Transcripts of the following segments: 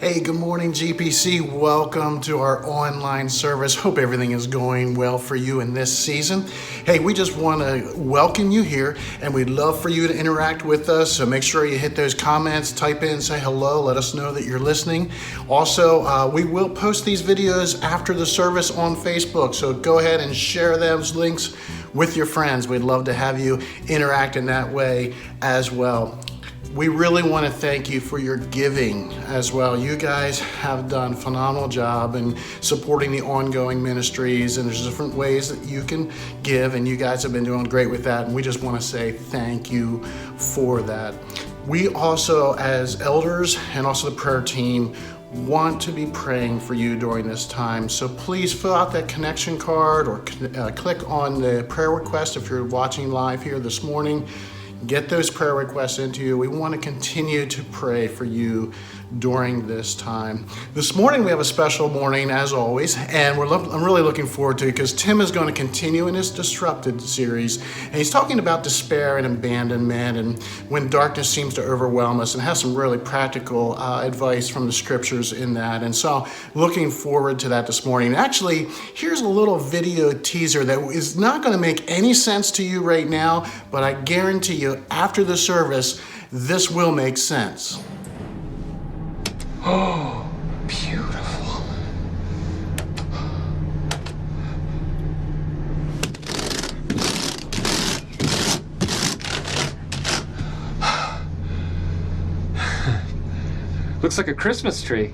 Hey, good morning, GPC. Welcome to our online service. Hope everything is going well for you in this season. Hey, we just want to welcome you here, and we'd love for you to interact with us. So make sure you hit those comments, type in, say hello, let us know that you're listening. Also, we will post these videos after the service on Facebook, so go ahead and share those links with your friends. We'd love to have you interact in that way as well. We really want to thank you for your giving as well. You guys have done a phenomenal job in supporting the ongoing ministries, and there's different ways that you can give, and you guys have been doing great with that, and we just want to say thank you for that. We also, as elders and also the prayer team, want to be praying for you during this time. So please fill out that connection card or click on the prayer request if you're watching live here this morning. Get those prayer requests into you. We want to continue to pray for you during this time. This morning we have a special morning as always, and I'm really looking forward to it because Tim is going to continue in his Disrupted series, and he's talking about despair and abandonment and when darkness seems to overwhelm us, and has some really practical advice from the scriptures in that. And so looking forward to that this morning. Actually, here's a little video teaser that is not going to make any sense to you right now, but I guarantee you after the service, this will make sense. Oh, beautiful. Looks like a Christmas tree.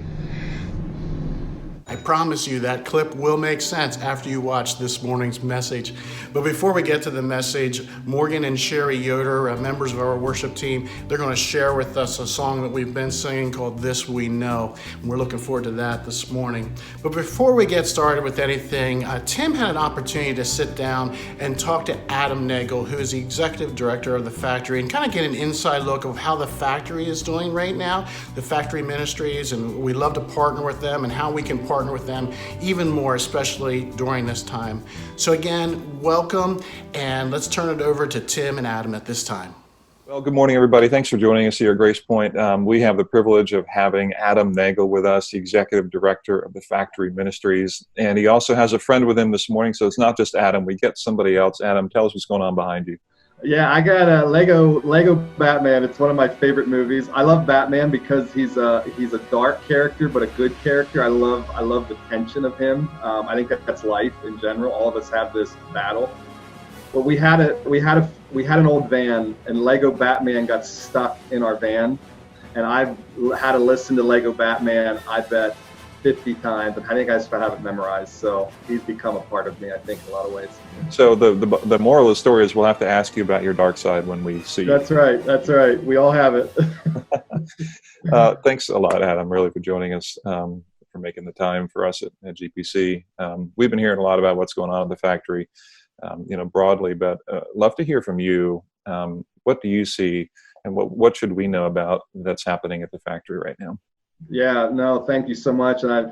I promise you that clip will make sense after you watch this morning's message. But before we get to the message, Morgan and Sherry Yoder, members of our worship team, they're going to share with us a song that we've been singing called This We Know. And we're looking forward to that this morning. But before we get started with anything, Tim had an opportunity to sit down and talk to Adam Nagel, who is the executive director of the factory, and kind of get an inside look of how the factory is doing right now, the factory ministries, and we love to partner with them and how we can partner with them even more, especially during this time. So again, welcome, and let's turn it over to Tim and Adam at this time. Well, good morning, everybody. Thanks for joining us here at Grace Point. We have the privilege of having Adam Nagel with us, the executive director of the Factory Ministries, and he also has a friend with him this morning, so it's not just Adam. We get somebody else. Adam, tell us what's going on behind you. Yeah, I got a Lego Batman. It's one of my favorite movies. I love Batman because he's a dark character, but a good character. I love the tension of him. I think that's life in general. All of us have this battle. But we had an old van, and Lego Batman got stuck in our van, and I've had to listen to Lego Batman, I bet, 50 times, and I think I just have it memorized. So he's become a part of me, I think, in a lot of ways. So the moral of the story is we'll have to ask you about your dark side when we see you. That's right. We all have it. Thanks a lot, Adam, really, for joining us, for making the time for us at GPC. We've been hearing a lot about what's going on at the factory, broadly, but love to hear from you. What do you see, and what should we know about that's happening at the factory right now? Yeah, no, thank you so much. And I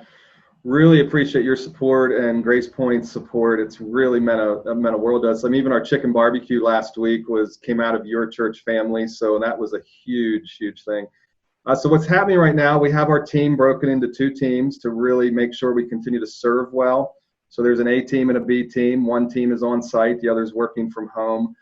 really appreciate your support and Grace Point's support. It's really meant a world to us. I mean, even our chicken barbecue last week came out of your church family. So that was a huge, huge thing. So what's happening right now, we have our team broken into two teams to really make sure we continue to serve well. So there's an A team and a B team. One team is on site, the other is working from home.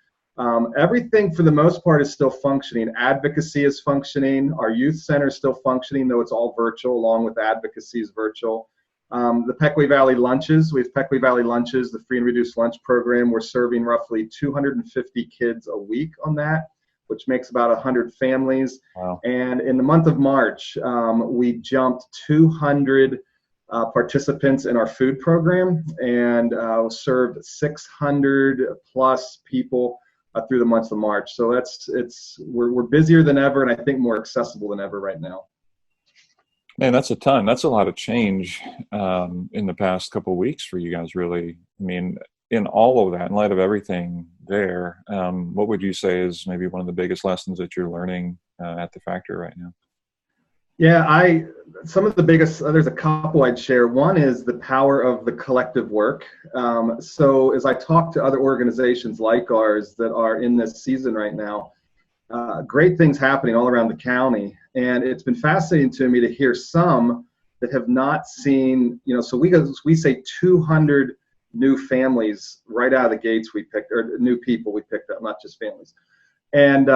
Everything for the most part is still functioning. Advocacy is functioning. Our youth center is still functioning, though it's all virtual, along with advocacy is virtual. The Peckley Valley lunches, we have Peckley Valley lunches, the free and reduced lunch program. We're serving roughly 250 kids a week on that, which makes about 100 families. Wow. And in the month of March, we jumped 200 participants in our food program and served 600 plus people through the month of March. So we're busier than ever, and I think more accessible than ever right now. Man, that's a ton. That's a lot of change in the past couple of weeks for you guys, really. I mean, in all of that, in light of everything there, what would you say is maybe one of the biggest lessons that you're learning at the factory right now? Yeah, some of the biggest, there's a couple I'd share. One is the power of the collective work. So as I talk to other organizations like ours that are in this season right now, great things happening all around the county. And it's been fascinating to me to hear some that have not seen, so we say 200 new families right out of the gates or new people we picked up, not just families. And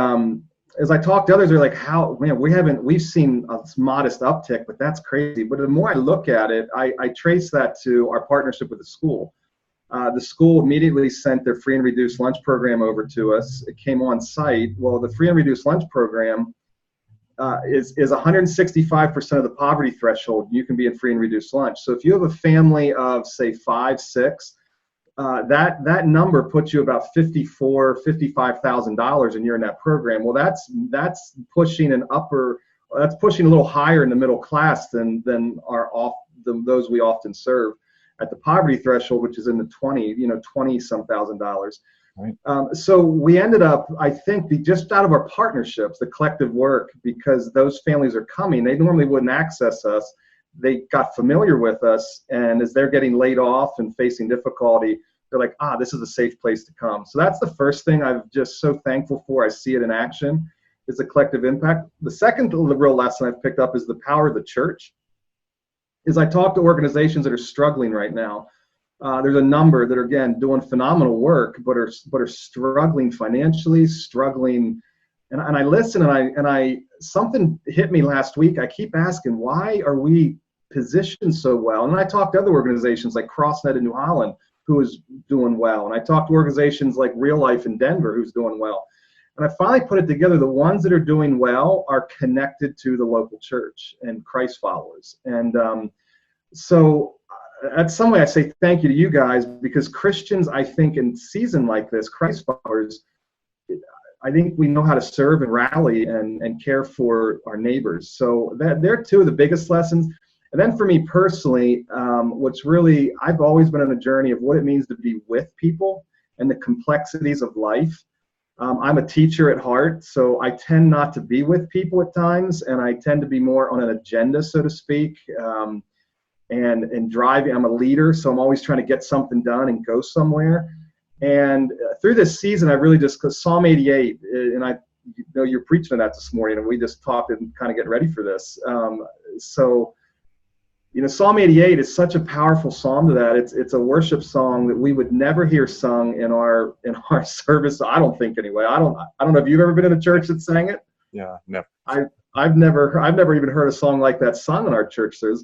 as I talk to others, they're like, we've seen a modest uptick, but that's crazy. But the more I look at it, I trace that to our partnership with the school. The school immediately sent their free and reduced lunch program over to us. It came on site. Well, the free and reduced lunch program is 165% of the poverty threshold. You can be in free and reduced lunch. So if you have a family of, say, 5, 6, that number puts you about $55,000, and you're in that program. Well, that's pushing that's pushing a little higher in the middle class than those we often serve at the poverty threshold, which is in the 20 some $1,000s. Right. So we ended up, I think, just out of our partnerships, the collective work, because those families are coming, they normally wouldn't access us. They got familiar with us, and as they're getting laid off and facing difficulty, they're like, this is a safe place to come. So that's the first thing I'm just so thankful for. I see it in action, is the collective impact. The second real lesson I've picked up is the power of the church. As I talk to organizations that are struggling right now, there's a number that are, again, doing phenomenal work, but are struggling financially, and I listen, and I something hit me last week. I keep asking, why are we positioned so well? And I talk to other organizations like CrossNet in New Holland, who is doing well, and I talk to organizations like Real Life in Denver, who's doing well. And I finally put it together. The ones that are doing well are connected to the local church and Christ followers. And so that's some way I say thank you to you guys, because Christians, I think, in season like this, Christ followers, I think we know how to serve and rally and care for our neighbors. So they're two of the biggest lessons. And then for me personally, what's really, I've always been on a journey of what it means to be with people and the complexities of life. I'm a teacher at heart, so I tend not to be with people at times, and I tend to be more on an agenda, so to speak, and driving. I'm a leader, so I'm always trying to get something done and go somewhere. And through this season, I really just, because Psalm 88, and I know you're preaching on that this morning, and we just talked and kind of get ready for this. Psalm 88 is such a powerful psalm to that. It's a worship song that we would never hear sung in our service. I don't think, anyway. I don't know if you've ever been in a church that sang it. Yeah, never. I've never even heard a song like that sung in our church service.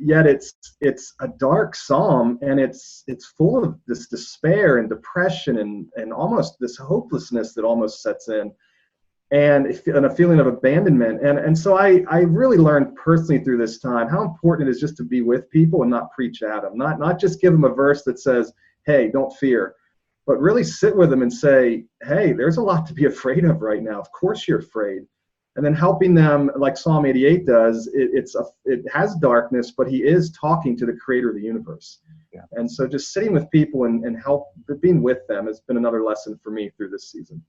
Yet it's a dark psalm, and it's full of this despair and depression and almost this hopelessness that almost sets in, and a feeling of abandonment. And so I really learned personally through this time how important it is just to be with people and not preach at them, not just give them a verse that says, hey, don't fear, but really sit with them and say, hey, there's a lot to be afraid of right now. Of course you're afraid. And then helping them, like Psalm 88 does, it has darkness, but he is talking to the creator of the universe. Yeah. And so just sitting with people and being with them has been another lesson for me through this season.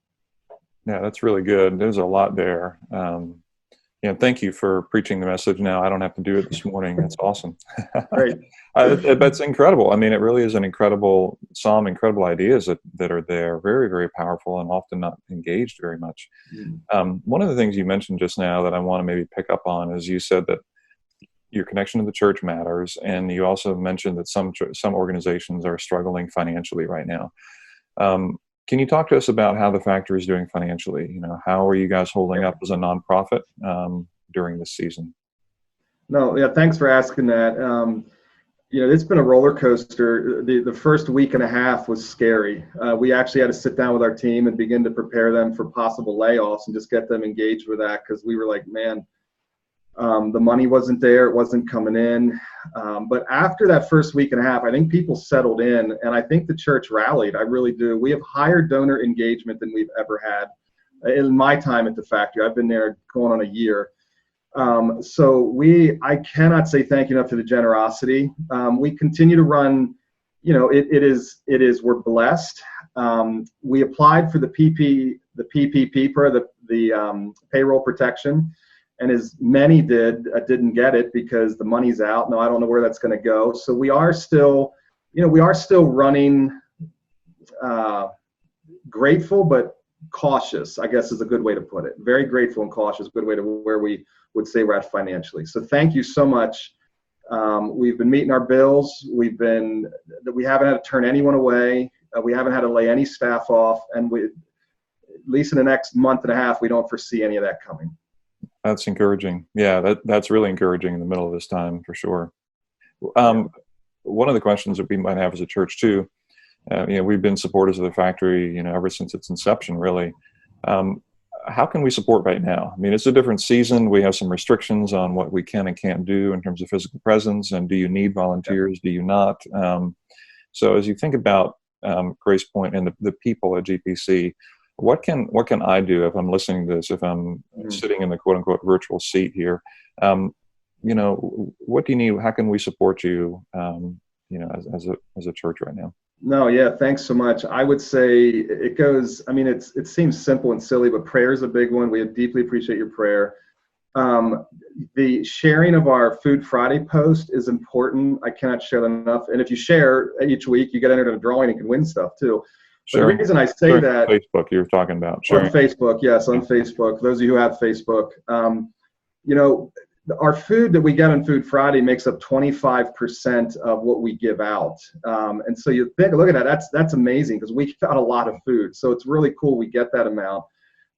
Yeah, that's really good. There's a lot there. Thank you for preaching the message now. I don't have to do it this morning. That's awesome. Great. That's incredible. I mean, it really is an incredible psalm, incredible ideas that are there. Very, very powerful, and often not engaged very much. One of the things you mentioned just now that I want to maybe pick up on is you said that your connection to the church matters, and you also mentioned that some organizations are struggling financially right now. Can you talk to us about how the factory is doing financially? How are you guys holding up as a nonprofit during this season? No, yeah, thanks for asking that. It's been a roller coaster. The first week and a half was scary. We actually had to sit down with our team and begin to prepare them for possible layoffs and just get them engaged with that, because we were like, man, the money wasn't there. It wasn't coming in. But after that first week and a half, I think people settled in, and I think the church rallied. I really do. We have higher donor engagement than we've ever had in my time at the factory. I've been there going on a year. So I cannot say thank you enough for the generosity. We continue to run, we're blessed. We applied for the PPP, the payroll protection. And as many didn't get it because the money's out. No, I don't know where that's going to go. So we are still running, grateful, but cautious, I guess is a good way to put it. Very grateful and cautious, good way to where we would say we're at financially. So thank you so much. We've been meeting our bills. We haven't had to turn anyone away. We haven't had to lay any staff off, and at least in the next month and a half, we don't foresee any of that coming. That's encouraging. Yeah, that's really encouraging in the middle of this time for sure. One of the questions that we might have as a church too, we've been supporters of the factory, ever since its inception, really. How can we support right now? I mean, it's a different season. We have some restrictions on what we can and can't do in terms of physical presence. And do you need volunteers? Do you not? So as you think about Grace Point and the people at GPC, what can I do if I'm listening to this, if I'm sitting in the quote unquote virtual seat here? What do you need? How can we support you, as a church right now? No, yeah, thanks so much. I would say it seems simple and silly, but prayer is a big one. We deeply appreciate your prayer. The sharing of our Food Friday post is important. I cannot share that enough. And if you share each week, you get entered in a drawing and can win stuff too. Sure. The reason I say that, Facebook, you're talking about sharing. On Facebook, yes, on Facebook. Those of you who have Facebook, our food that we get on Food Friday makes up 25% of what we give out. And so you look at that, that's amazing, because we got a lot of food. So it's really cool we get that amount.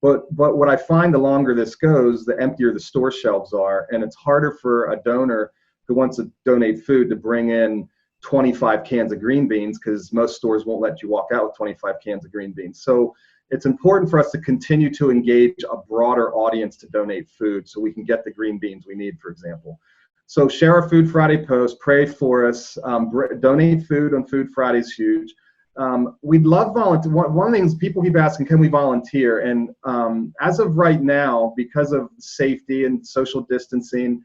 But what I find, the longer this goes, the emptier the store shelves are. And it's harder for a donor who wants to donate food to bring in 25 cans of green beans, because most stores won't let you walk out with 25 cans of green beans. So it's important for us to continue to engage a broader audience to donate food so we can get the green beans we need, for example. So share our Food Friday post, pray for us, donate food on Food Friday is huge. We'd love volunteer. One of the things people keep asking, can we volunteer? And as of right now, because of safety and social distancing,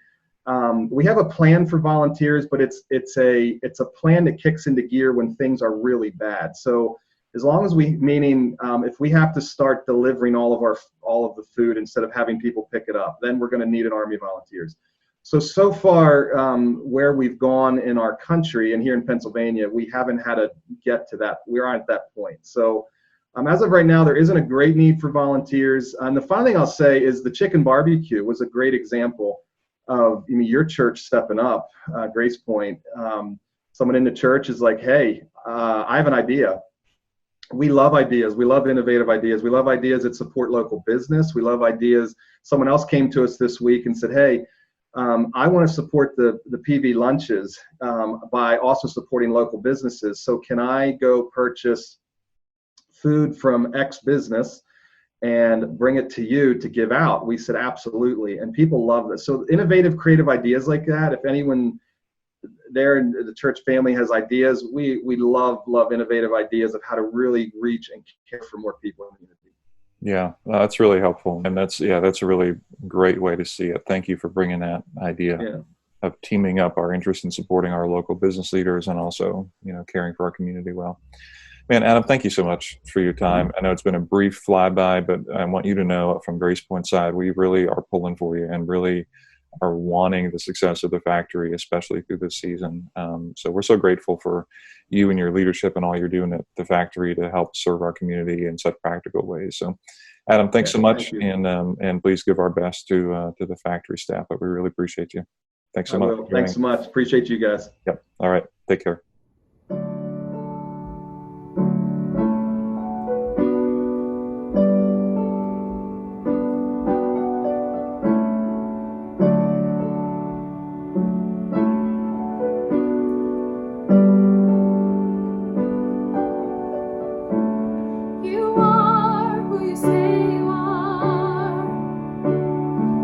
we have a plan for volunteers, but it's a plan that kicks into gear when things are really bad. So as long as if we have to start delivering all of the food instead of having people pick it up, then we're going to need an army of volunteers. So far, where we've gone in our country and here in Pennsylvania, we haven't had to get to that. We're at that point. So as of right now, there isn't a great need for volunteers. And the final thing I'll say is the chicken barbecue was a great example of your church stepping up, Grace Point. Someone in the church is like, hey, I have an idea. We love ideas. We love innovative ideas. We love ideas that support local business. We love ideas. Someone else came to us this week and said, hey, I want to support the PV lunches by also supporting local businesses. So can I go purchase food from X business and bring it to you to give out? We said, absolutely. And people love this. So innovative, creative ideas like that, if anyone there in the church family has ideas, we love innovative ideas of how to really reach and care for more people in the community. Yeah, that's really helpful. And that's a really great way to see it. Thank you for bringing that idea of teaming up our interest in supporting our local business leaders and also, caring for our community well. Man, Adam, thank you so much for your time. I know it's been a brief flyby, but I want you to know from Grace Point side, we really are pulling for you and really are wanting the success of the factory, especially through this season. So we're so grateful for you and your leadership and all you're doing at the factory to help serve our community in such practical ways. So Adam, thanks so much. And please give our best to the factory staff, but we really appreciate you. Thanks so much. Thanks so much. Appreciate you guys. Yep. All right. Take care.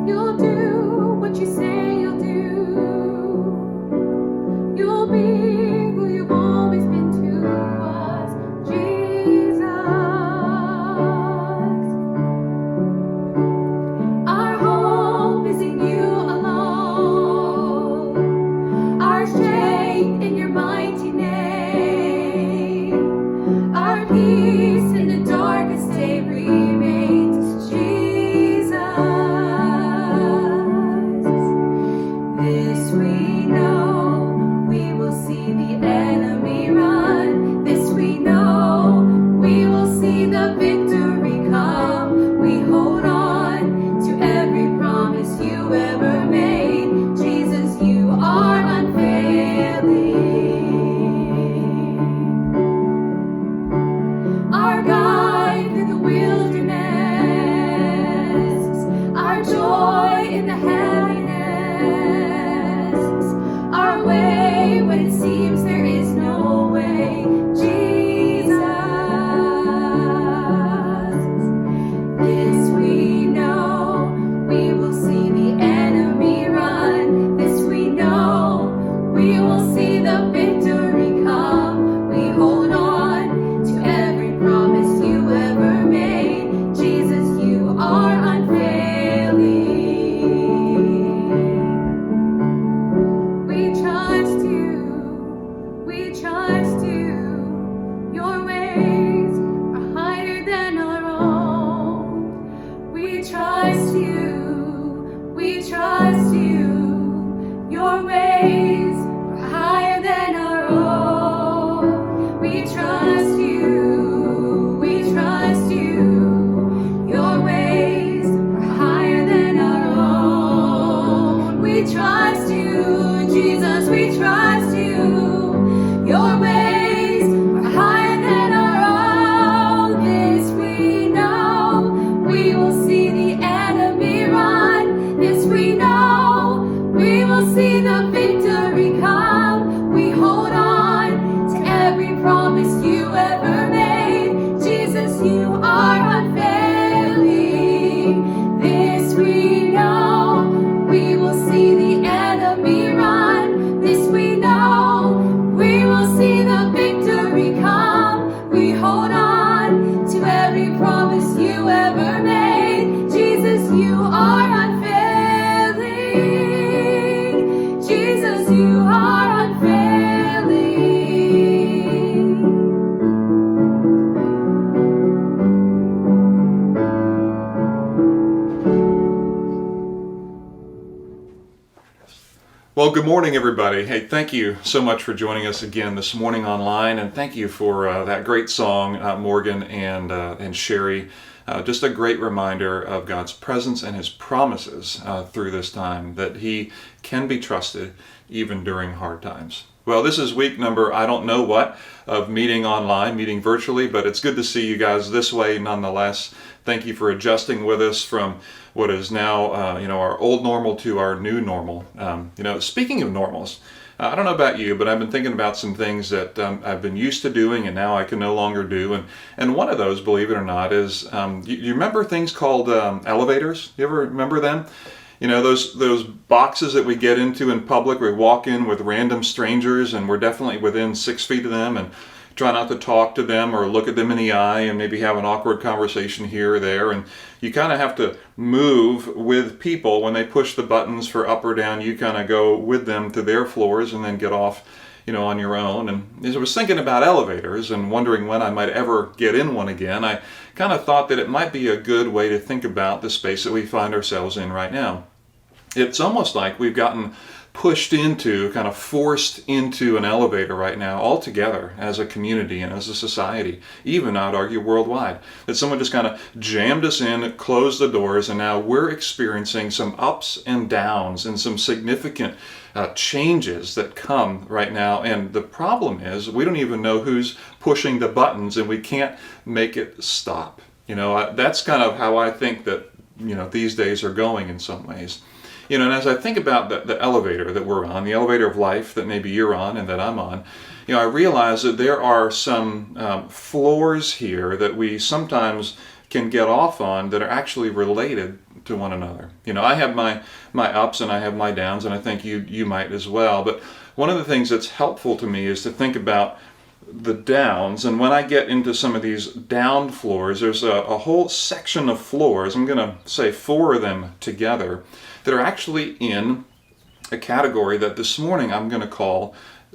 You'll do what you say you'll do. You'll be who Well, good morning, everybody. Hey, thank you so much for joining us again this morning online, and thank you for that great song, Morgan and Sherry. Just a great reminder of God's presence and His promises through this time, that He can be trusted even during hard times. Well, this is week number, I don't know what, of meeting online, meeting virtually, but it's good to see you guys this way nonetheless. Thank you for adjusting with us from what is now, our old normal to our new normal. Speaking of normals, I don't know about you, but I've been thinking about some things that I've been used to doing and now I can no longer do. And one of those, believe it or not, is you remember things called elevators? You ever remember them? You know, those boxes that we get into in public, we walk in with random strangers and we're definitely within 6 feet of them and try not to talk to them or look at them in the eye and maybe have an awkward conversation here or there. And you kind of have to move with people. When they push the buttons for up or down, you kind of go with them to their floors and then get off, on your own. And as I was thinking about elevators and wondering when I might ever get in one again, I kind of thought that it might be a good way to think about the space that we find ourselves in right now. It's almost like we've gotten pushed into, kind of forced into an elevator right now altogether as a community and as a society, even I'd argue worldwide. That someone just kind of jammed us in, closed the doors, and now we're experiencing some ups and downs and some significant changes that come right now. And the problem is we don't even know who's pushing the buttons and we can't make it stop. That's kind of how I think that, these days are going in some ways. And as I think about the elevator that we're on, the elevator of life that maybe you're on and that I'm on, I realize that there are some floors here that we sometimes can get off on that are actually related to one another. I have my ups and I have my downs, and I think you might as well. But one of the things that's helpful to me is to think about the downs. And when I get into some of these down floors, there's a whole section of floors, I'm going to say 4 of them together, that are actually in a category that this morning I'm going to call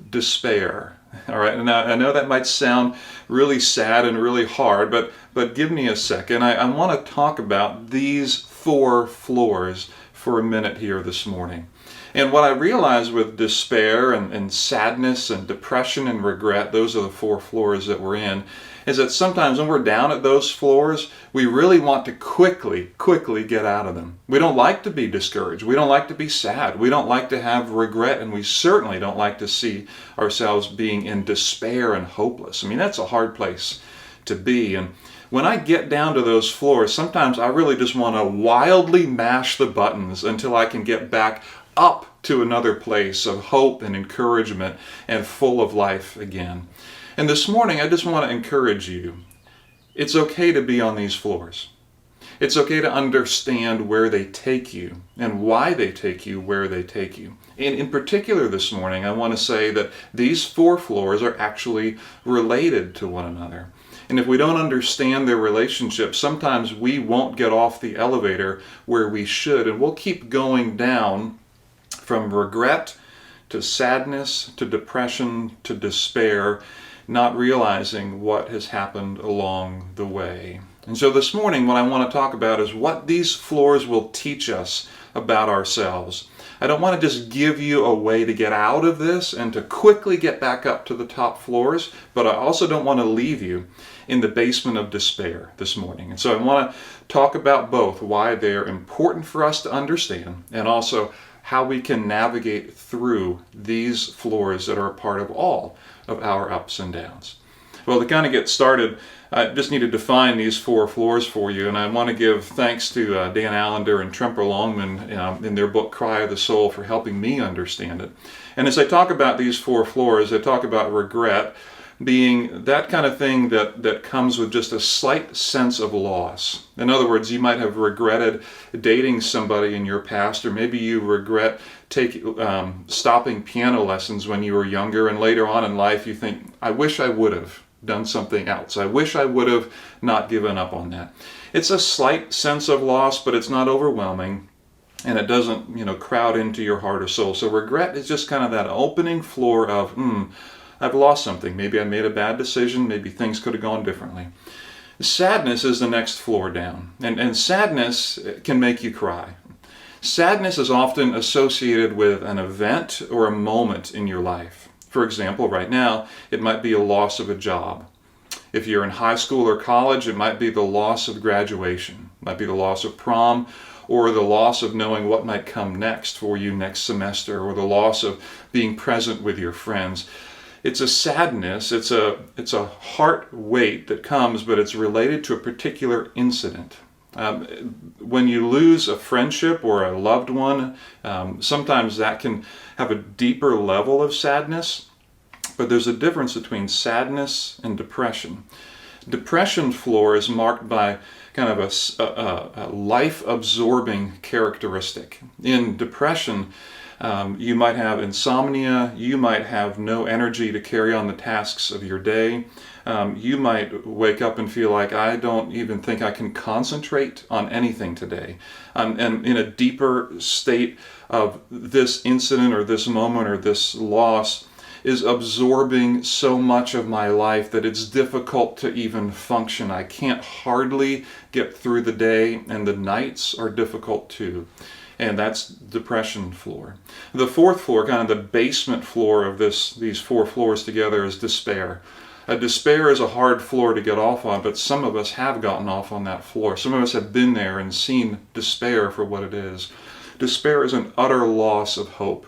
despair. All right, and I know that might sound really sad and really hard, but give me a second. I want to talk about these 4 floors for a minute here this morning. And what I realize with despair and sadness and depression and regret, those are the 4 floors that we're in, is that sometimes when we're down at those floors, we really want to quickly get out of them. We don't like to be discouraged. We don't like to be sad. We don't like to have regret, and we certainly don't like to see ourselves being in despair and hopeless. I mean, that's a hard place to be. And when I get down to those floors, sometimes I really just want to wildly mash the buttons until I can get back up to another place of hope and encouragement and full of life again. And this morning, I just want to encourage you. It's okay to be on these floors. It's okay to understand where they take you and why they take you where they take you. And in particular this morning, I want to say that these 4 floors are actually related to one another. And if we don't understand their relationship, sometimes we won't get off the elevator where we should, and we'll keep going down from regret to sadness to depression to despair, not realizing what has happened along the way. And so this morning, what I want to talk about is what these floors will teach us about ourselves. I don't want to just give you a way to get out of this and to quickly get back up to the top floors, but I also don't want to leave you in the basement of despair this morning. And so I want to talk about both, why they're important for us to understand, and also how we can navigate through these floors that are a part of all of our ups and downs. Well, to kind of get started, I just need to define these 4 floors for you, and I want to give thanks to Dan Allender and Tremper Longman in their book Cry of the Soul for helping me understand it. And as I talk about these 4 floors, I talk about regret being that kind of thing that comes with just a slight sense of loss. In other words, you might have regretted dating somebody in your past, or maybe you regret stopping piano lessons when you were younger, and later on in life you think, I wish I would have done something else. I wish I would have not given up on that. It's a slight sense of loss, but it's not overwhelming, and it doesn't, crowd into your heart or soul. So regret is just kind of that opening floor of, I've lost something. Maybe I made a bad decision. Maybe things could have gone differently. Sadness is the next floor down. And sadness can make you cry. Sadness is often associated with an event or a moment in your life. For example, right now, it might be a loss of a job. If you're in high school or college, it might be the loss of graduation, it might be the loss of prom, or the loss of knowing what might come next for you next semester, or the loss of being present with your friends. It's a sadness, it's a heart weight that comes, but it's related to a particular incident. When you lose a friendship or a loved one, sometimes that can have a deeper level of sadness, but there's a difference between sadness and depression. Depression floor is marked by kind of a life-absorbing characteristic. In depression, you might have insomnia, you might have no energy to carry on the tasks of your day. You might wake up and feel like, I don't even think I can concentrate on anything today. And in a deeper state of this incident or this moment or this loss is absorbing so much of my life that it's difficult to even function. I can't hardly get through the day, and the nights are difficult too. And that's depression floor. The fourth floor, kind of the basement floor of these four floors together, is despair. Despair is a hard floor to get off on, but some of us have gotten off on that floor. Some of us have been there and seen despair for what it is. Despair is an utter loss of hope.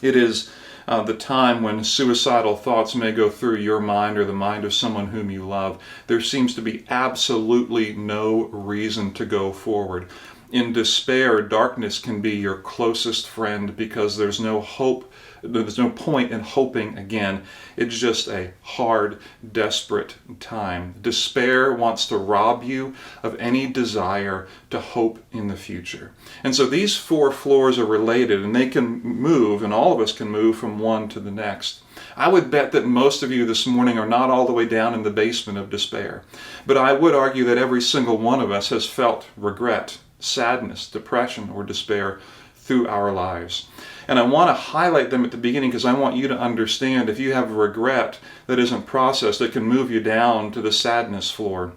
It is the time when suicidal thoughts may go through your mind or the mind of someone whom you love. There seems to be absolutely no reason to go forward. In despair, darkness can be your closest friend because there's no hope, there's no point in hoping again. It's just a hard, desperate time. Despair wants to rob you of any desire to hope in the future. And so these four floors are related, and they can move, and all of us can move from one to the next. I would bet that most of you this morning are not all the way down in the basement of despair. But I would argue that every single one of us has felt regret, sadness, depression, or despair through our lives. And I want to highlight them at the beginning because I want you to understand if you have regret that isn't processed, it can move you down to the sadness floor.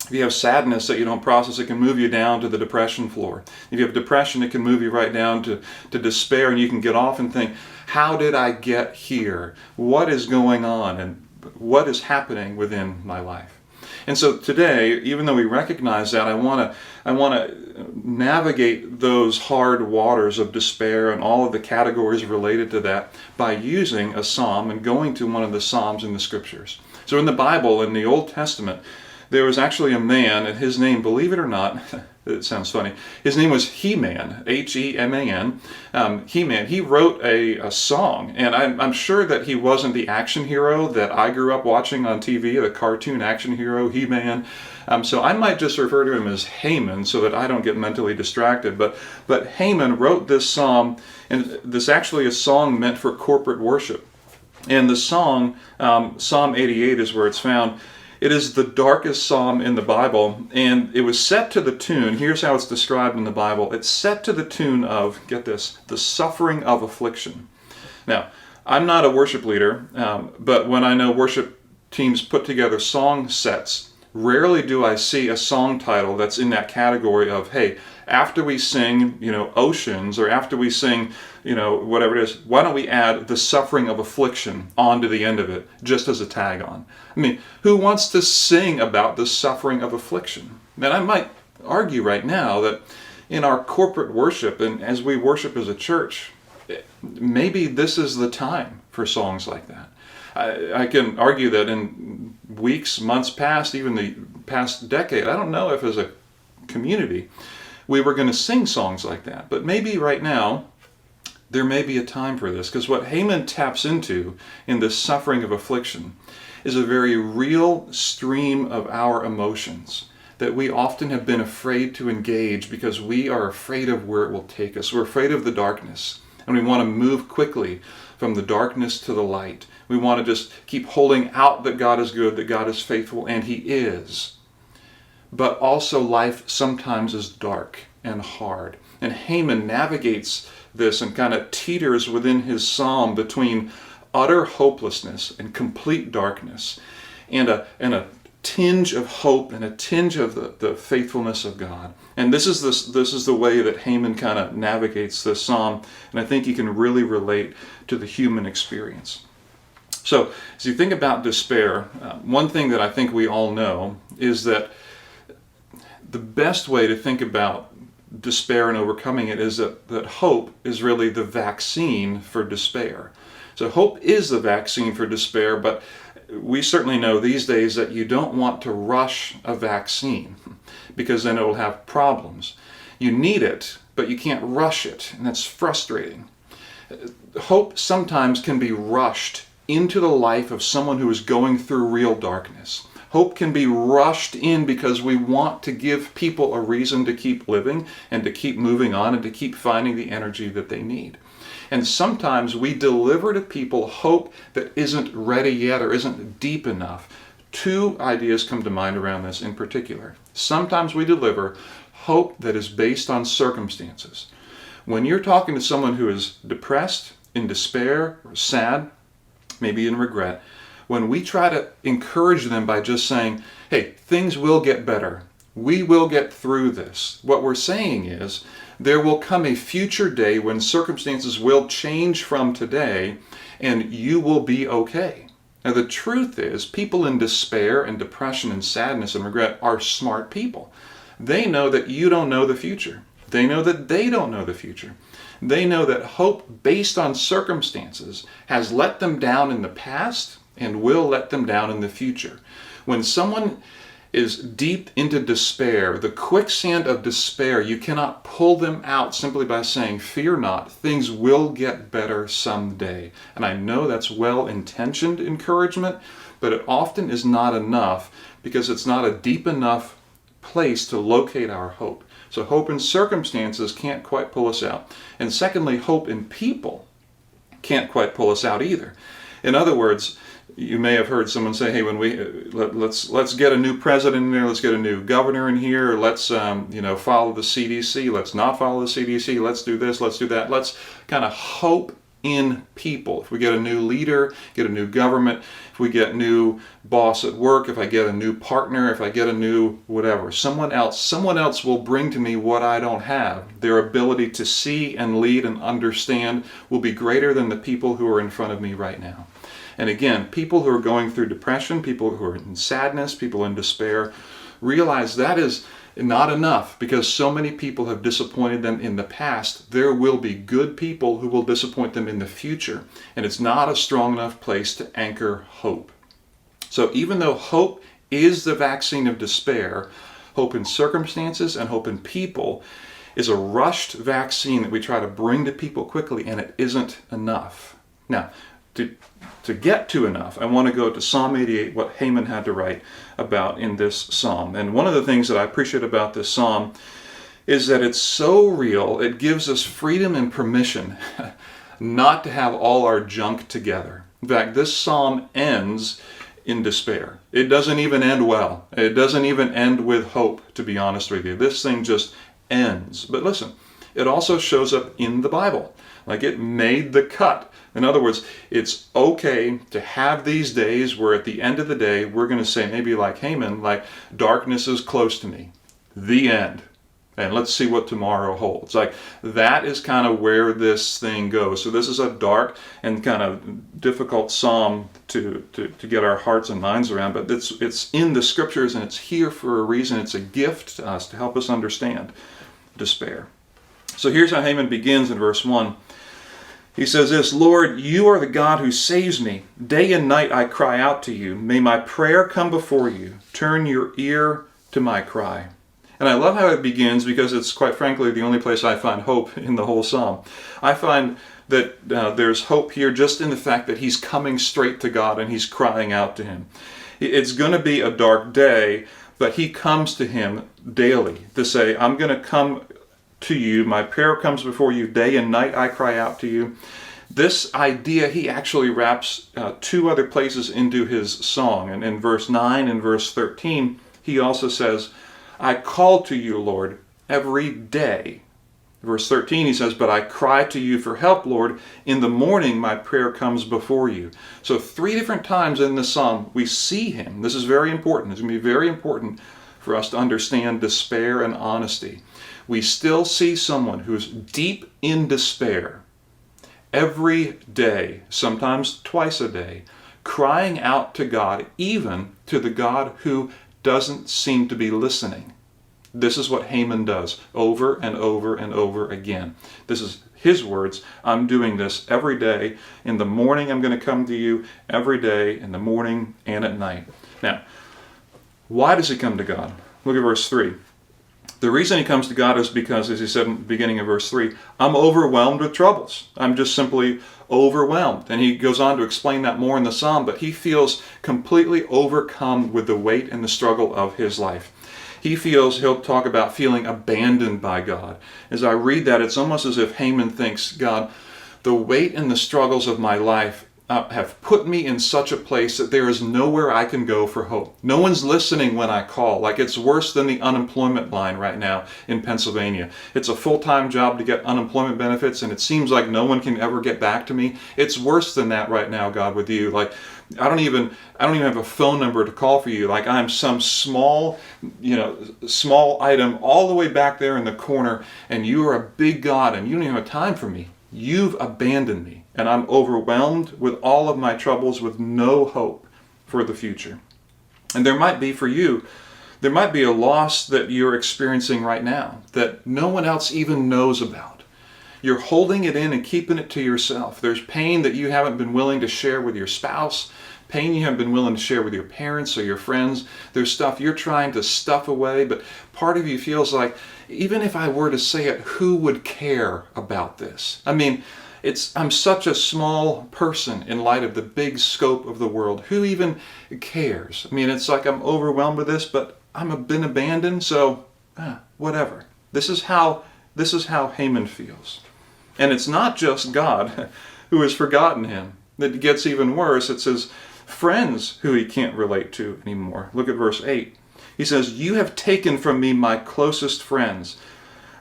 If you have sadness that you don't process, it can move you down to the depression floor. If you have depression, it can move you right down to despair, and you can get off and think, how did I get here? What is going on? And what is happening within my life? And so today, even though we recognize that, I want to navigate those hard waters of despair and all of the categories related to that by using a psalm and going to one of the psalms in the scriptures. So in the Bible, in the Old Testament, there was actually a man, and his name, believe it or not, it sounds funny, his name was He-Man, H-E-M-A-N. He-Man, he wrote a song, and I'm sure that he wasn't the action hero that I grew up watching on TV, the cartoon action hero, He-Man. So I might just refer to him as Haman so that I don't get mentally distracted. But Haman wrote this psalm, and this actually a song meant for corporate worship. And the song, Psalm 88 is where it's found. It is the darkest psalm in the Bible, and it was set to the tune, here's how it's described in the Bible, it's set to the tune of, get this, the suffering of affliction. Now, I'm not a worship leader, but when I know worship teams put together song sets, rarely do I see a song title that's in that category of, hey, after we sing, oceans, or after we sing, whatever it is, why don't we add the suffering of affliction onto the end of it, just as a tag on? I mean, who wants to sing about the suffering of affliction? And I might argue right now that in our corporate worship, and as we worship as a church, maybe this is the time for songs like that. I can argue that in weeks, months past, even the past decade, I don't know if as a community we were going to sing songs like that. But maybe right now, there may be a time for this. Because what Haman taps into in this suffering of affliction is a very real stream of our emotions that we often have been afraid to engage because we are afraid of where it will take us. We're afraid of the darkness. And we want to move quickly from the darkness to the light. We want to just keep holding out that God is good, that God is faithful, and He is. But also life sometimes is dark and hard. And Haman navigates this and kind of teeters within his psalm between utter hopelessness and complete darkness and a tinge of hope and a tinge of the faithfulness of God. And this is the way that Haman kind of navigates this psalm, and I think you can really relate to the human experience. So as you think about despair, one thing that I think we all know is that the best way to think about despair and overcoming it is that hope is really the vaccine for despair. So hope is the vaccine for despair, but we certainly know these days that you don't want to rush a vaccine because then it will have problems. You need it, but you can't rush it, and that's frustrating. Hope sometimes can be rushed into the life of someone who is going through real darkness. Hope can be rushed in because we want to give people a reason to keep living and to keep moving on and to keep finding the energy that they need. And sometimes we deliver to people hope that isn't ready yet or isn't deep enough. Two ideas come to mind around this in particular. Sometimes we deliver hope that is based on circumstances. When you're talking to someone who is depressed, in despair, or sad, maybe in regret, when we try to encourage them by just saying, hey, things will get better, we will get through this, what we're saying is there will come a future day when circumstances will change from today and you will be okay. Now the truth is, people in despair and depression and sadness and regret are smart people. They know that you don't know the future. They know that they don't know the future. They know that hope based on circumstances has let them down in the past and will let them down in the future. When someone is deep into despair, the quicksand of despair, you cannot pull them out simply by saying, fear not, things will get better someday. And I know that's well-intentioned encouragement, but it often is not enough because it's not a deep enough place to locate our hope. So hope in circumstances can't quite pull us out. And secondly, hope in people can't quite pull us out either. In other words, you may have heard someone say, hey, when let's get a new president in there, let's get a new governor in here, let's follow the CDC, let's not follow the CDC, let's do this, let's do that. Let's kind of hope in people. If we get a new leader, get a new government, if we get new boss at work, if I get a new partner, if I get a new whatever, someone else will bring to me what I don't have. Their ability to see and lead and understand will be greater than the people who are in front of me right now. And again, people who are going through depression, people who are in sadness, people in despair, realize that is not enough because so many people have disappointed them in the past. There will be good people who will disappoint them in the future. And it's not a strong enough place to anchor hope. So even though hope is the vaccine of despair, hope in circumstances and hope in people is a rushed vaccine that we try to bring to people quickly, and it isn't enough. Now, to get to enough, I want to go to Psalm 88, what Haman had to write about in this psalm. And one of the things that I appreciate about this psalm is that it's so real, it gives us freedom and permission not to have all our junk together. In fact, this psalm ends in despair. It doesn't even end well. It doesn't even end with hope, to be honest with you. This thing just ends. But listen, it also shows up in the Bible. Like it made the cut. In other words, it's okay to have these days where at the end of the day, we're going to say, maybe like Haman, like darkness is close to me. The end. And let's see what tomorrow holds. Like that is kind of where this thing goes. So this is a dark and kind of difficult psalm to get our hearts and minds around, but it's in the scriptures and it's here for a reason. It's a gift to us to help us understand despair. So here's how Haman begins in verse 1. He says this, Lord, you are the God who saves me. Day and night I cry out to you. May my prayer come before you. Turn your ear to my cry. And I love how it begins because it's quite frankly the only place I find hope in the whole psalm. I find that there's hope here just in the fact that he's coming straight to God and he's crying out to him. It's going to be a dark day, but he comes to him daily to say, I'm going to come to you. My prayer comes before you. Day and night I cry out to you. This idea he actually wraps two other places into his song. And in verse 9 and verse 13, he also says, I call to you, Lord, every day. Verse 13, he says, "But I cry to you for help, Lord. In the morning my prayer comes before you." So 3 different times in this psalm we see him. This is very important. It's going to be very important for us to understand despair and honesty. We still see someone who's deep in despair every day, sometimes twice a day, crying out to God, even to the God who doesn't seem to be listening. This is what Haman does over and over and over again. This is his words. "I'm doing this every day. In the morning I'm going to come to you every day, in the morning and at night." Now, why does he come to God? Look at verse 3. The reason he comes to God is because, as he said in the beginning of verse 3, "I'm overwhelmed with troubles." I'm just simply overwhelmed. And he goes on to explain that more in the psalm, but he feels completely overcome with the weight and the struggle of his life. He'll talk about feeling abandoned by God. As I read that, it's almost as if Haman thinks, "God, the weight and the struggles of my life have put me in such a place that there is nowhere I can go for hope. No one's listening when I call. Like, it's worse than the unemployment line right now in Pennsylvania. It's a full-time job to get unemployment benefits, and it seems like no one can ever get back to me. It's worse than that right now, God, with you. Like, I don't even have a phone number to call for you. Like, I'm some small item all the way back there in the corner, and you are a big God, and you don't even have time for me. You've abandoned me, and I'm overwhelmed with all of my troubles with no hope for the future." And there might be for you, there might be a loss that you're experiencing right now that no one else even knows about. You're holding it in and keeping it to yourself. There's pain that you haven't been willing to share with your spouse, pain you haven't been willing to share with your parents or your friends. There's stuff you're trying to stuff away, but part of you feels like, even if I were to say it, who would care about this? I mean, I'm such a small person in light of the big scope of the world. Who even cares? I mean, it's like I'm overwhelmed with this, but I've been abandoned, so whatever. This is how Haman feels. And it's not just God who has forgotten him. It gets even worse. It's his friends who he can't relate to anymore. Look at verse 8. He says, "You have taken from me my closest friends."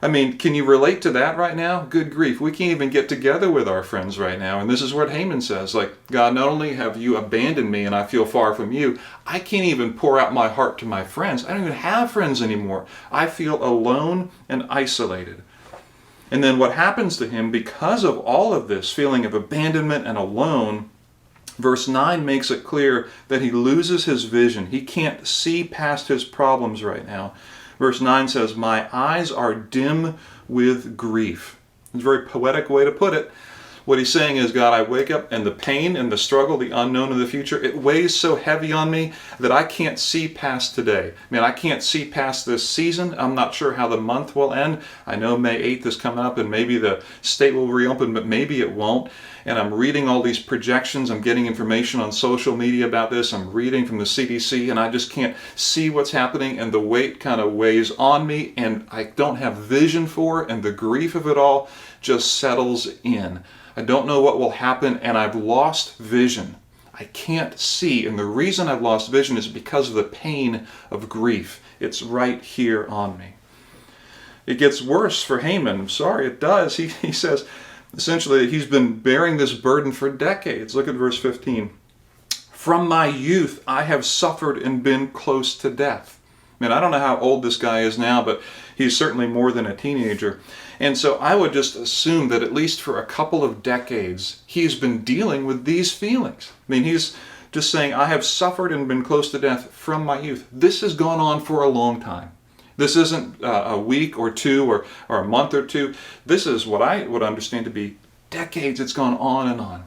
I mean, can you relate to that right now? Good grief. We can't even get together with our friends right now. And this is what Haman says. Like, "God, not only have you abandoned me and I feel far from you, I can't even pour out my heart to my friends. I don't even have friends anymore. I feel alone and isolated." And then what happens to him because of all of this feeling of abandonment and alone, verse 9 makes it clear that he loses his vision. He can't see past his problems right now. Verse 9 says, "My eyes are dim with grief." It's a very poetic way to put it. What he's saying is, "God, I wake up and the pain and the struggle, the unknown of the future, it weighs so heavy on me that I can't see past today. I mean, I can't see past this season. I'm not sure how the month will end. I know May 8th is coming up and maybe the state will reopen, but maybe it won't. And I'm reading all these projections. I'm getting information on social media about this. I'm reading from the CDC, and I just can't see what's happening, and the weight kind of weighs on me, and I don't have vision for it, and the grief of it all just settles in. I don't know what will happen, and I've lost vision. I can't see, and the reason I've lost vision is because of the pain of grief. It's right here on me." It gets worse for Haman. I'm sorry, it does. He says, essentially, he's been bearing this burden for decades. Look at verse 15. "From my youth I have suffered and been close to death." I mean, I don't know how old this guy is now, but he's certainly more than a teenager. And so I would just assume that at least for a couple of decades, he's been dealing with these feelings. I mean, he's just saying, "I have suffered and been close to death from my youth." This has gone on for a long time. This isn't a week or two or a month or two. This is what I would understand to be decades. It's gone on and on.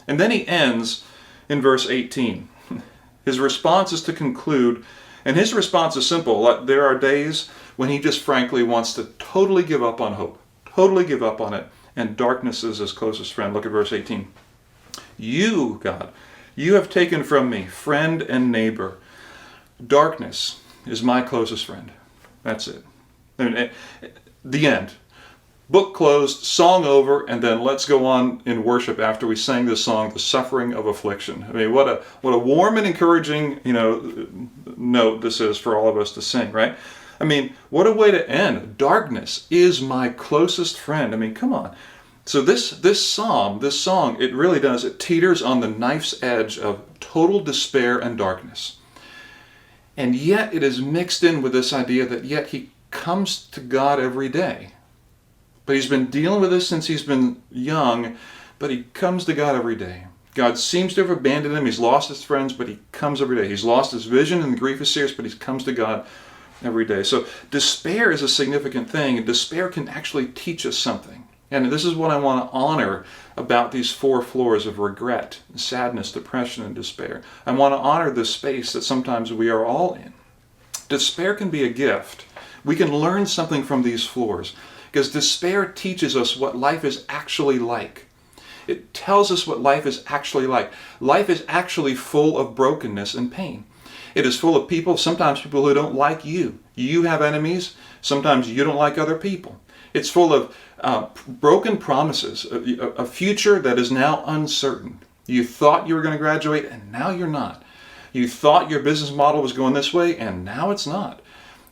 And then he ends in verse 18. His response is to conclude, and his response is simple. There are days when he just frankly wants to totally give up on hope, totally give up on it, and darkness is his closest friend. Look at verse 18. "You, God, you have taken from me friend and neighbor. Darkness is my closest friend." That's it. And the end. Book closed, song over, and then let's go on in worship after we sang this song, "The Suffering of Affliction." I mean, what a warm and encouraging, note this is for all of us to sing, right? I mean, what a way to end. Darkness is my closest friend. I mean, come on. So this song, it really does. It teeters on the knife's edge of total despair and darkness. And yet it is mixed in with this idea that yet he comes to God every day. But he's been dealing with this since he's been young, but he comes to God every day. God seems to have abandoned him. He's lost his friends, but he comes every day. He's lost his vision and the grief is serious, but he comes to God every day. So despair is a significant thing, and despair can actually teach us something. And this is what I want to honor about these 4 floors of regret, sadness, depression, and despair. I want to honor this space that sometimes we are all in. Despair can be a gift. We can learn something from these floors, because despair teaches us what life is actually like. It tells us what life is actually like. Life is actually full of brokenness and pain. It is full of people, sometimes people who don't like you. You have enemies. Sometimes you don't like other people. It's full of broken promises, a future that is now uncertain. You thought you were going to graduate, and now you're not. You thought your business model was going this way, and now it's not.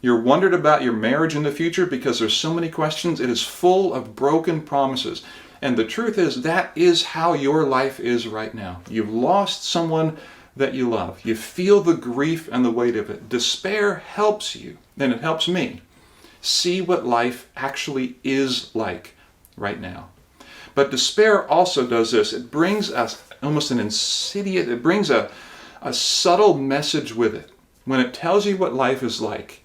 You're wondered about your marriage in the future because there's so many questions. It is full of broken promises. And the truth is, that is how your life is right now. You've lost someone that you love. You feel the grief and the weight of it. Despair helps you, and it helps me, see what life actually is like right now. But despair also does this. It brings us almost an insidious, it brings a subtle message with it. When it tells you what life is like,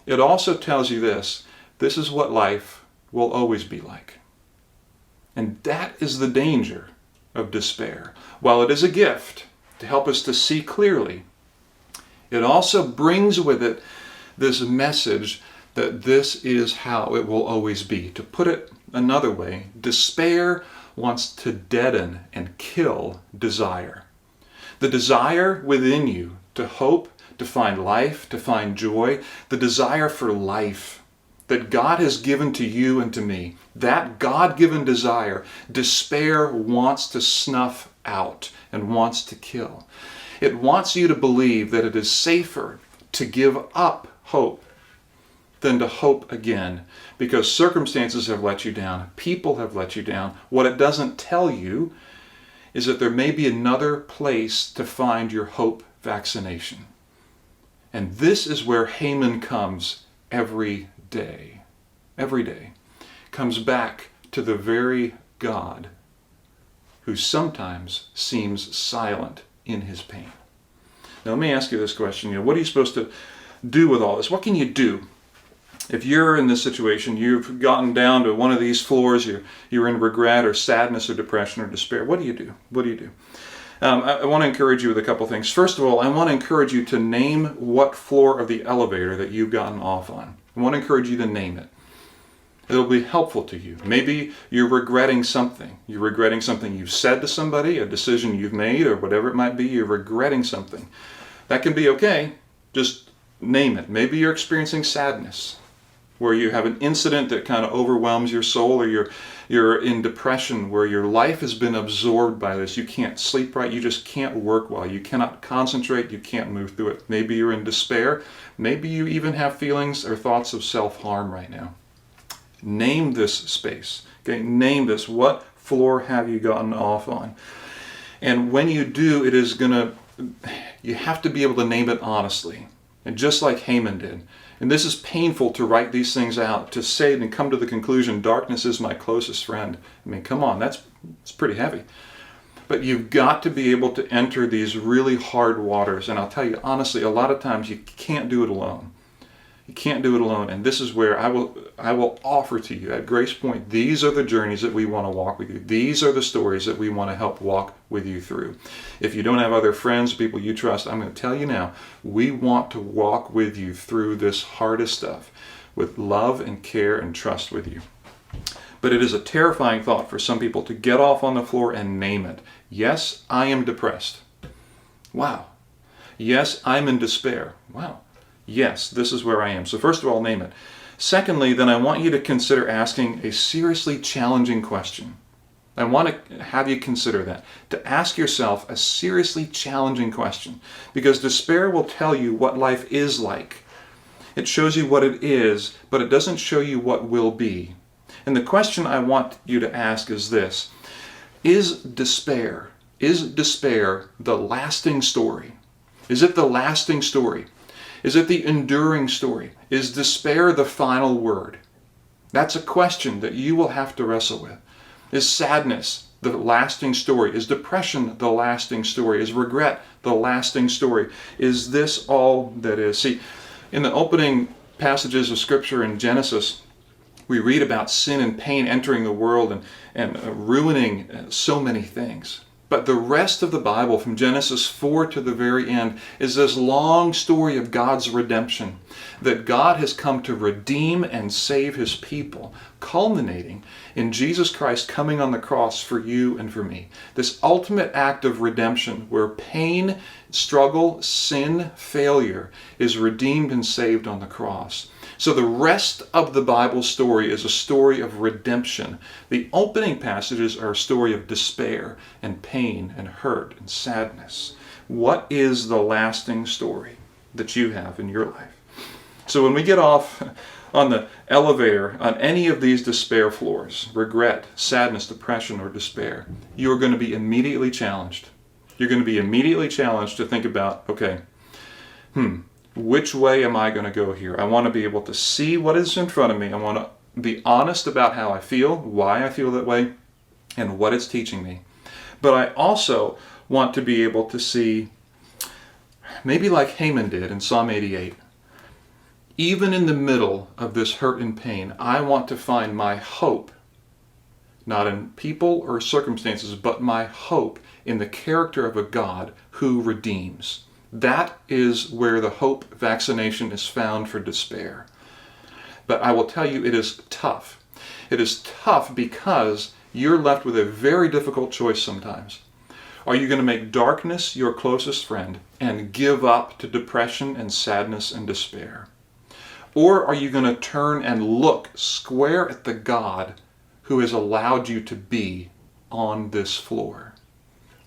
it also tells you this is what life will always be like. And that is the danger of despair. While it is a gift to help us to see clearly, it also brings with it this message that this is how it will always be. To put it another way, despair wants to deaden and kill desire. The desire within you to hope, to find life, to find joy, the desire for life that God has given to you and to me, that God-given desire, despair wants to snuff out and wants to kill. It wants you to believe that it is safer to give up hope than to hope again, because circumstances have let you down, people have let you down. What it doesn't tell you is that there may be another place to find your hope vaccination. And this is where Haman comes every day. Every day. Comes back to the very God who sometimes seems silent in his pain. Now let me ask you this question. What are you supposed to do with all this? What can you do? If you're in this situation, you've gotten down to one of these floors, you're in regret or sadness or depression or despair, what do you do? What do you do? I want to encourage you with a couple things. First of all, I want to encourage you to name what floor of the elevator that you've gotten off on. I want to encourage you to name it. It'll be helpful to you. Maybe you're regretting something. You're regretting something you've said to somebody, a decision you've made, or whatever it might be. You're regretting something. That can be okay. Just name it. Maybe you're experiencing sadness, where you have an incident that kind of overwhelms your soul, or you're in depression where your life has been absorbed by this. You can't sleep right. You just can't work well. You cannot concentrate. You can't move through it. Maybe you're in despair. Maybe you even have feelings or thoughts of self-harm right now. Name this space. Okay, name this. What floor have you gotten off on? And when you do, you have to be able to name it honestly. And just like Haman did. And this is painful to write these things out, to say it and come to the conclusion, darkness is my closest friend. I mean, come on, it's pretty heavy. But you've got to be able to enter these really hard waters. And I'll tell you honestly, a lot of times you can't do it alone. You can't do it alone. And this is where I will offer to you at Grace Point, these are the journeys that we want to walk with you. These are the stories that we want to help walk with you through. If you don't have other friends, people you trust, I'm going to tell you now, we want to walk with you through this hardest stuff with love and care and trust with you. But it is a terrifying thought for some people to get off on the floor and name it. Yes, I am depressed. Wow. Yes, I'm in despair. Wow. Yes, this is where I am. So first of all, name it. Secondly, then I want you to consider asking a seriously challenging question. I want to have you consider that. To ask yourself a seriously challenging question. Because despair will tell you what life is like. It shows you what it is, but it doesn't show you what will be. And the question I want you to ask is this: Is despair the lasting story? Is it the lasting story? Is it the enduring story? Is despair the final word? That's a question that you will have to wrestle with. Is sadness the lasting story? Is depression the lasting story? Is regret the lasting story? Is this all that is? See, in the opening passages of Scripture in Genesis, we read about sin and pain entering the world and ruining so many things. But the rest of the Bible, from Genesis 4 to the very end, is this long story of God's redemption, that God has come to redeem and save his people, culminating in Jesus Christ coming on the cross for you and for me. This ultimate act of redemption where pain, struggle, sin, failure is redeemed and saved on the cross. So the rest of the Bible story is a story of redemption. The opening passages are a story of despair and pain and hurt and sadness. What is the lasting story that you have in your life? So when we get off on the elevator on any of these despair floors, regret, sadness, depression, or despair, you are going to be immediately challenged. You're going to be immediately challenged to think about, okay, which way am I going to go here? I want to be able to see what is in front of me. I want to be honest about how I feel, why I feel that way, and what it's teaching me. But I also want to be able to see, maybe like Haman did in Psalm 88, even in the middle of this hurt and pain, I want to find my hope, not in people or circumstances, but my hope in the character of a God who redeems. That is where the hope vaccination is found for despair. But I will tell you, it is tough. It is tough because you're left with a very difficult choice sometimes. Are you going to make darkness your closest friend and give up to depression and sadness and despair? Or are you going to turn and look square at the God who has allowed you to be on this floor?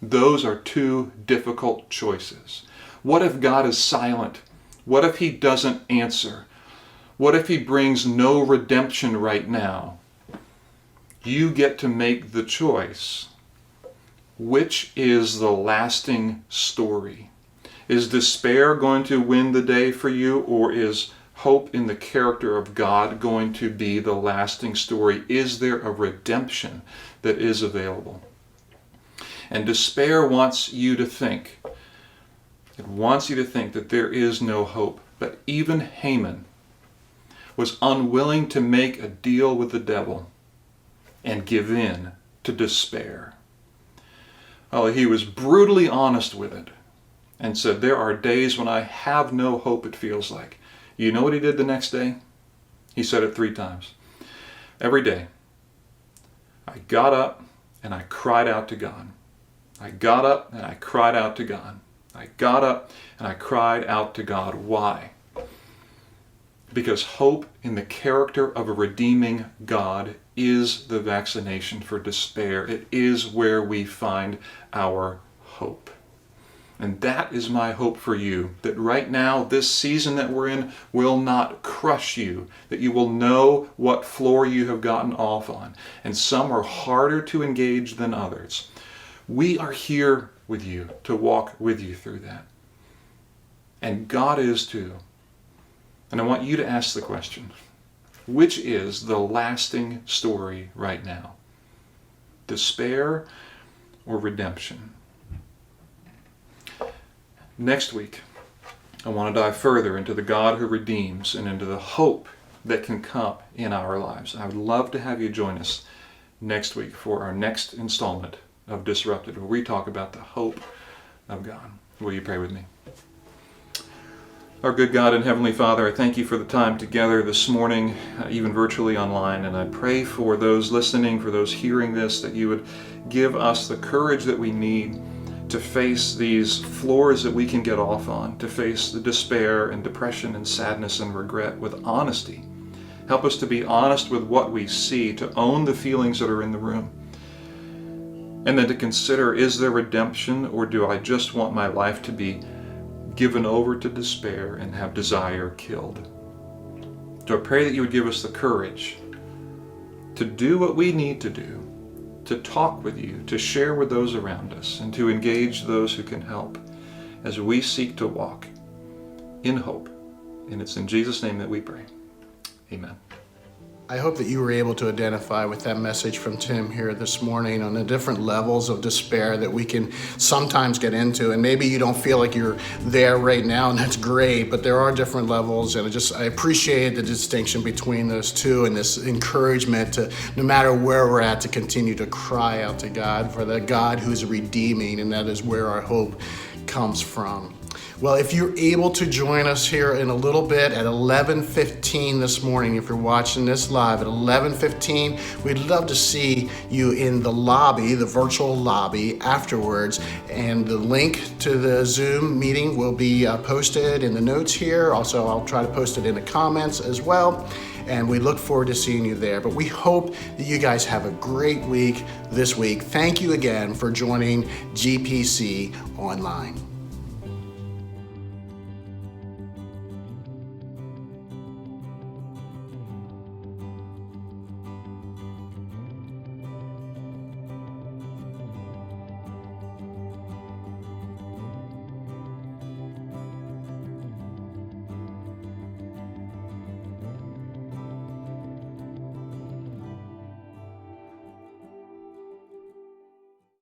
Those are two difficult choices. What if God is silent? What if he doesn't answer? What if he brings no redemption right now? You get to make the choice. Which is the lasting story? Is despair going to win the day for you, or is hope in the character of God going to be the lasting story? Is there a redemption that is available? And despair wants you to think. It wants you to think that there is no hope. But even Haman was unwilling to make a deal with the devil and give in to despair. Oh, he was brutally honest with it and said, there are days when I have no hope, it feels like. You know what he did the next day? He said it 3 times. Every day, I got up and I cried out to God. I got up and I cried out to God. I got up and I cried out to God. Why? Because hope in the character of a redeeming God is the vaccination for despair. It is where we find our hope. And that is my hope for you, that right now, this season that we're in will not crush you, that you will know what floor you have gotten off on. And some are harder to engage than others. We are here with you to walk with you through that. And God is too. And I want you to ask the question, which is the lasting story right now? Despair or redemption? Next week, I want to dive further into the God who redeems and into the hope that can come in our lives. I would love to have you join us next week for our next installment of Disrupted, where we talk about the hope of God. Will you pray with me? Our good God and Heavenly Father, I thank you for the time together this morning, even virtually online, and I pray for those listening, for those hearing this, that you would give us the courage that we need to face these floors that we can get off on, to face the despair and depression and sadness and regret with honesty. Help us to be honest with what we see, to own the feelings that are in the room, and then to consider, is there redemption, or do I just want my life to be given over to despair and have desire killed? So I pray that you would give us the courage to do what we need to do, to talk with you, to share with those around us, and to engage those who can help as we seek to walk in hope. And it's in Jesus' name that we pray. Amen. I hope that you were able to identify with that message from Tim here this morning on the different levels of despair that we can sometimes get into. And maybe you don't feel like you're there right now, and that's great, but there are different levels. And I appreciate the distinction between those two and this encouragement to, no matter where we're at, to continue to cry out to God for the God who's redeeming, and that is where our hope comes from. Well, if you're able to join us here in a little bit at 11:15 this morning, if you're watching this live at 11:15, we'd love to see you in the lobby, the virtual lobby afterwards. And the link to the Zoom meeting will be posted in the notes here. Also, I'll try to post it in the comments as well. And we look forward to seeing you there. But we hope that you guys have a great week this week. Thank you again for joining GPC Online.